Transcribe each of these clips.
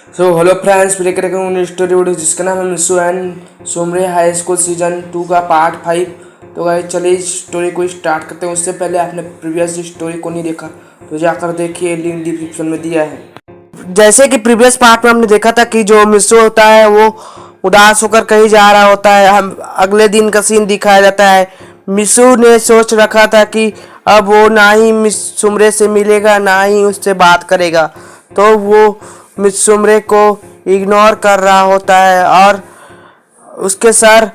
So hello friends, play करेंगे उन story video जिसका नाम है मिस्सू and Sumre high school season 2 का पार्ट 5। तो गाइस चलिए इस स्टोरी को स्टार्ट करते हैं। उससे पहले आपने प्रीवियस स्टोरी को नहीं देखा तो जाकर देखिए, लिंक डिस्क्रिप्शन में दिया है। जैसे कि प्रीवियस पार्ट में हमने देखा था कि जो मिस्सू होता है वो उदास होकर कहीं जा रहा होता है। हम अगले दिन का सीन दिखाया जाता है। मिस्सू ने सोच रखा था कि अब वो ना ही मिस सुमरे से मिलेगा ना ही उससे बात करेगा, तो वो मिस सुमरे को इग्नोर कर रहा होता है और उसके सर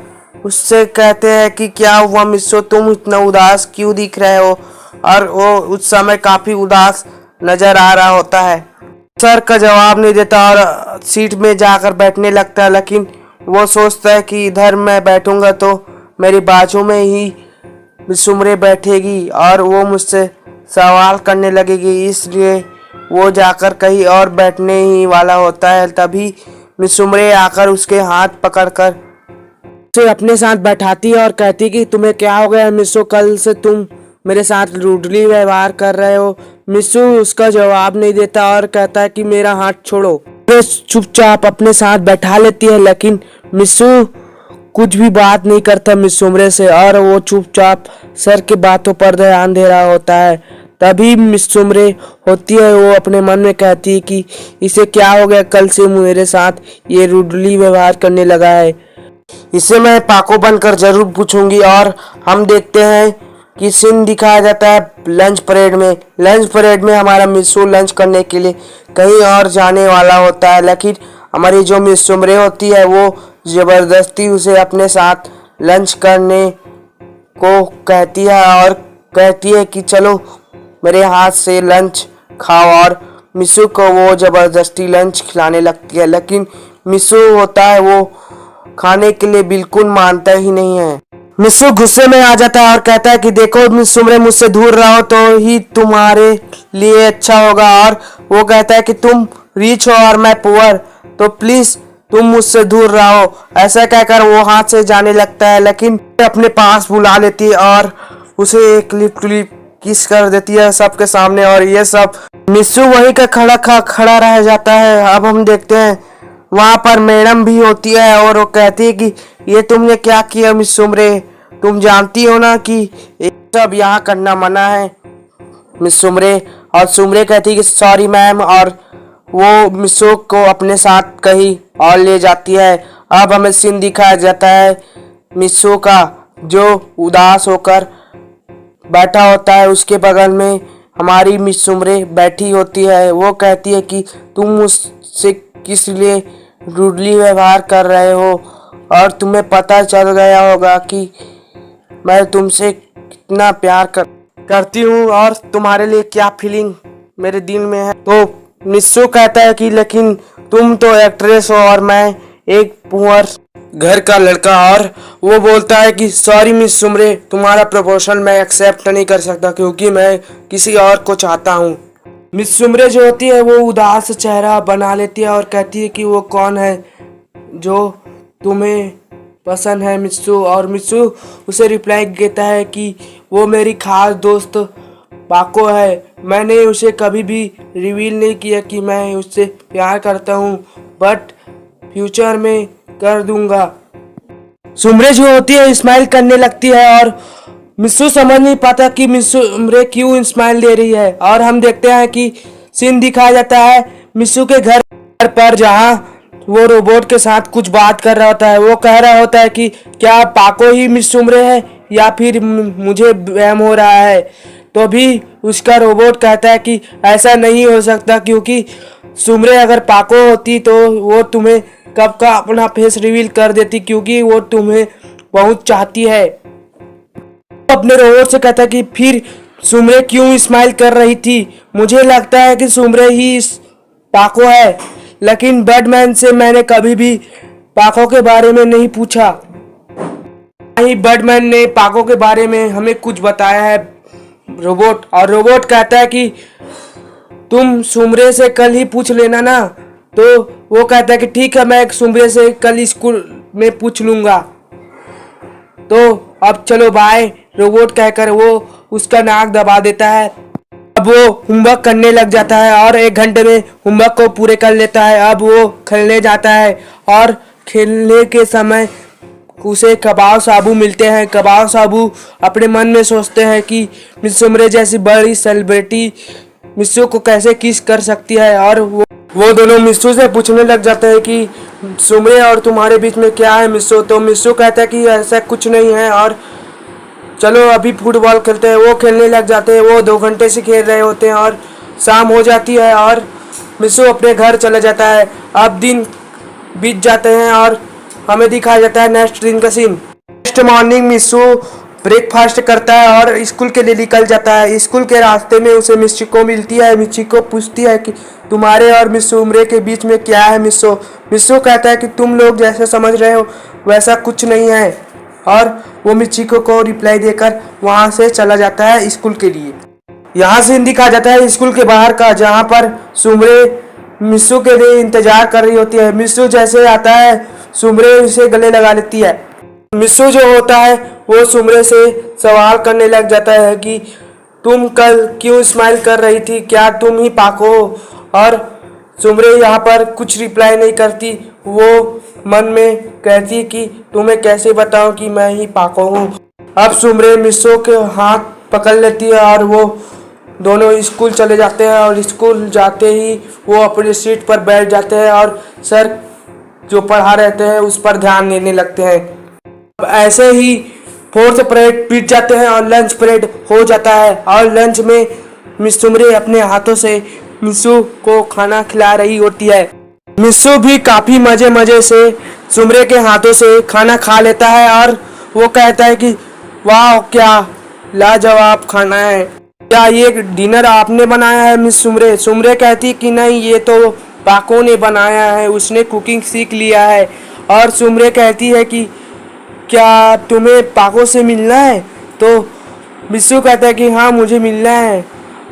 उससे कहते हैं कि क्या हुआ मिस्सू, तुम इतना उदास क्यों दिख रहे हो। और वो उस समय काफ़ी उदास नज़र आ रहा होता है। सर का जवाब नहीं देता और सीट में जाकर बैठने लगता है, लेकिन वो सोचता है कि इधर मैं बैठूंगा तो मेरी बाजू में ही सुमरे बैठेगी और वो मुझसे सवाल करने लगेगी, इसलिए वो जाकर कहीं और बैठने ही वाला होता है। तभी सुमरे आकर उसके हाथ पकड़कर उसे अपने साथ बैठाती है और कहती कि तुम्हें क्या हो गया मिस्सू, कल से तुम मेरे साथ रूडली व्यवहार कर रहे हो। मिस्सू उसका जवाब नहीं देता और कहता है कि मेरा हाथ छोड़ो। वो चुपचाप अपने साथ बैठा लेती है, लेकिन मिस्सू कुछ भी बात नहीं करता मिस सुमरे से और वो चुपचाप सर की बातों पर ध्यान दे रहा होता है। तभी मिस सुमरे होती है, वो अपने मन में कहती है कि इसे क्या हो गया, कल से मेरे साथ ये रूडली व्यवहार करने लगा है, इसे मैं पाको बनकर जरूर पूछूंगी। और हम देखते हैं कि सीन दिखाया जाता है लंच परेड में। लंच परेड में हमारा मिस्सू लंच करने के लिए कहीं और जाने वाला होता है, लेकिन हमारी जो मिस सुमरे होती है वो ज़बरदस्ती उसे अपने साथ लंच करने को कहती है और कहती है कि चलो मेरे हाथ से लंच खाओ। और मिस्सू को वो ज़बरदस्ती लंच खिलाने लगती है, लेकिन मिस्सू होता है वो खाने के लिए बिल्कुल मानता ही नहीं है। मिस्सू गुस्से में आ जाता है और कहता है कि देखो मिस सुमरे, मुझसे दूर रहो तो ही तुम्हारे लिए अच्छा होगा। और वो कहता है कि तुम रिच हो और मैं पुअर, तो प्लीज तुम मुझसे दूर रहो। ऐसा कहकर वो हाथ से जाने लगता है, लेकिन अपने पास बुला लेती है और उसे एक लिप टू लिप किस कर देती है सबके सामने। और ये सब मिस्सू वहीं का खड़ा रह जाता है। अब हम देखते हैं वहां पर मैडम भी होती है और वो कहती है कि ये तुमने क्या किया मिस सुमरे, तुम जानती हो ना कि ये सब यहाँ करना मना है मिस सुमरे। और सुमरे कहती है कि सॉरी मैम, और वो मिस्सू को अपने साथ कहीं और ले जाती है। अब हमें सीन दिखाया जाता है मिस्सू का, जो उदास होकर बैठा होता है। उसके बगल में हमारी मिस सुमरे बैठी होती है। वो कहती है कि तुम मुझसे किस लिए रूडली व्यवहार कर रहे हो, और तुम्हें पता चल गया होगा कि मैं तुमसे कितना प्यार करती हूँ और तुम्हारे लिए क्या फीलिंग मेरे दिल में है। तो मिस्सू कहता है कि लेकिन तुम तो एक्ट्रेस हो और मैं एक पुअर घर का लड़का। और वो बोलता है कि सॉरी मिस सुमरे, तुम्हारा प्रपोजल मैं एक्सेप्ट नहीं कर सकता क्योंकि मैं किसी और को चाहता हूँ। मिस सुमरे जो होती है वो उदास चेहरा बना लेती है और कहती है कि वो कौन है जो तुम्हें पसंद है मिस्सू। और मिस्सू उसे रिप्लाई देता है कि वो मेरी खास दोस्त पाको है। मैंने उसे कभी भी रिवील नहीं किया कि मैं उससे प्यार करता हूँ, बट फ्यूचर में कर दूंगा। सुमरे जो होती है स्माइल करने लगती है और मिस्सू समझ नहीं पाता कि मिस्सू सुमरे क्यों स्माइल दे रही है। और हम देखते हैं कि सीन दिखाया जाता है मिस्सू के घर पर, जहाँ वो रोबोट के साथ कुछ बात कर रहा होता है। वो कह रहा होता है कि क्या पाको ही मिस सुमरे है या फिर मुझे वहम हो रहा है। तो भी उसका रोबोट कहता है कि ऐसा नहीं हो सकता, क्योंकि सुमरे अगर पाको होती तो वो तुम्हें कब का अपना फेस रिवील कर देती, क्योंकि वो तुम्हें बहुत चाहती है। अपने रोबोट से कहता है कि फिर सुमरे क्यों स्माइल कर रही थी, मुझे लगता है कि सुमरे ही पाको है, लेकिन बैटमैन से मैंने कभी भी पाको के बारे में नहीं पूछा, ही बैटमैन ने पाको के बारे में हमें कुछ बताया है रोबोट। और रोबोट कहता है कि तुम सुमरे से कल ही पूछ लेना ना। तो वो कहता है कि ठीक है, मैं सुमरे से कल स्कूल में पूछ लूंगा। तो अब चलो बाय, रोबोट कहकर वो उसका नाक दबा देता है। अब वो होमवर्क करने लग जाता है और 1 घंटे में होमवर्क को पूरे कर लेता है। अब वो खेलने जाता है और खेलने के समय उसे कबाब साबू मिलते हैं। कबाब साबू अपने मन में सोचते हैं कि मिस सुमरे जैसी बड़ी सेलिब्रिटी मिस्सू को कैसे किस कर सकती है, और वो दोनों मिस्सू से पूछने लग जाते हैं कि सुमरे और तुम्हारे बीच में क्या है मिस्सू। तो मिस्सू कहता है कि ऐसा कुछ नहीं है और चलो अभी फुटबॉल खेलते हैं। वो खेलने लग जाते हैं। वो 2 घंटे से खेल रहे होते हैं और शाम हो जाती है और मिस्सू अपने घर चला जाता है। अब दिन बीत जाते हैं और हमें दिखाया जाता है नेक्स्ट दिन का सीन। नेक्स्ट मॉर्निंग मिस्सू ब्रेकफास्ट करता है और स्कूल के लिए निकल जाता है। स्कूल के रास्ते में उसे मिस चिको मिलती है। मिस चिको पूछती है कि तुम्हारे और मिस सुमरे के बीच में क्या है मिस्सू। मिस्सू कहता है कि तुम लोग जैसे समझ रहे हो वैसा कुछ नहीं है, और वो मिस चिको को रिप्लाई देकर वहाँ से चला जाता है स्कूल के लिए। यहाँ से दिखा जाता है स्कूल के बाहर का, जहाँ पर सुमरे मिस्सू के लिए इंतजार कर रही होती है। मिस्सू जैसे आता है सुमरे उसे गले लगा लेती है। मिस्सू जो होता है वो सुमरे से सवाल करने लग जाता है कि तुम कल क्यों स्माइल कर रही थी, क्या तुम ही पाको हो। और सुमरे यहाँ पर कुछ रिप्लाई नहीं करती। वो मन में कहती कि तुम्हें कैसे बताऊं कि मैं ही पाको हूँ। अब सुमरे मिस्सू के हाथ पकड़ लेती है और वो दोनों स्कूल चले जाते हैं। और स्कूल जाते ही वो अपनी सीट पर बैठ जाते हैं और सर जो पढ़ा रहते हैं उस पर ध्यान देने लगते हैं। अब ऐसे ही 4th पीरियड बीत जाते हैं और लंच पीरियड हो जाता है। और लंच में मिस सुमरे अपने हाथों से मिस्सू को खाना खिला रही होती है। मिस्सू भी काफ़ी मज़े से सुमरे के हाथों से खाना खा लेता है और वो कहता है कि वाह क्या लाजवाब खाना है, क्या ये डिनर आपने बनाया है मिस सुमरे। सुमरे कहती कि नहीं, ये तो पाको ने बनाया है, उसने कुकिंग सीख लिया है। और सुमरे कहती है कि क्या तुम्हें पाको से मिलना है। तो मिस्सू कहता है कि हाँ मुझे मिलना है।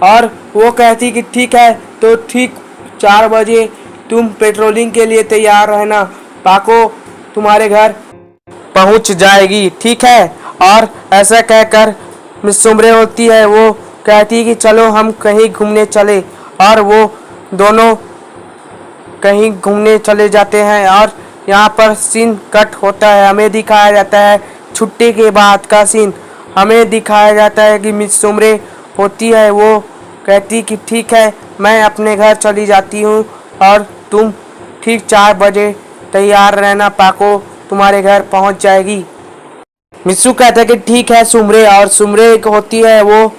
और वो कहती कि ठीक है, तो ठीक 4 बजे तुम पेट्रोलिंग के लिए तैयार रहना, पाको तुम्हारे घर पहुंच जाएगी, ठीक है। और ऐसा कहकर मिस सुमरे होती है वो कहती है कि चलो हम कहीं घूमने चले। और वो दोनों कहीं घूमने चले जाते हैं। और यहाँ पर सीन कट होता है। हमें दिखाया जाता है छुट्टी के बाद का सीन। हमें दिखाया जाता है कि मिस सुमरे होती है वो कहती कि ठीक है मैं अपने घर चली जाती हूँ और तुम ठीक 4 बजे तैयार रहना, पाको तुम्हारे घर पहुँच जाएगी। मिस्सू कहता है कि ठीक है सुमरे, और सुमरे एक होती है वो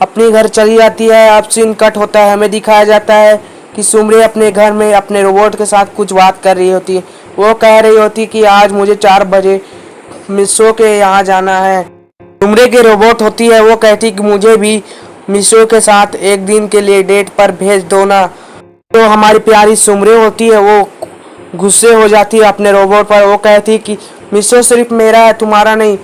अपने घर चली जाती है। अब सीन कट होता है। हमें दिखाया जाता है कि सुमरे अपने घर में अपने रोबोट के साथ कुछ बात कर रही होती है। वो कह रही होती कि आज मुझे 4 बजे मिस्सू के यहाँ जाना है। सुमरे के रोबोट होती है वो कहती कि मुझे भी मिस्सू के साथ 1 दिन के लिए डेट पर भेज दो ना। तो हमारी प्यारी सुमरे होती है वो गुस्से हो जाती है अपने रोबोट पर। वो कहती कि मिस्सू सिर्फ मेरा है, तुम्हारा नहीं।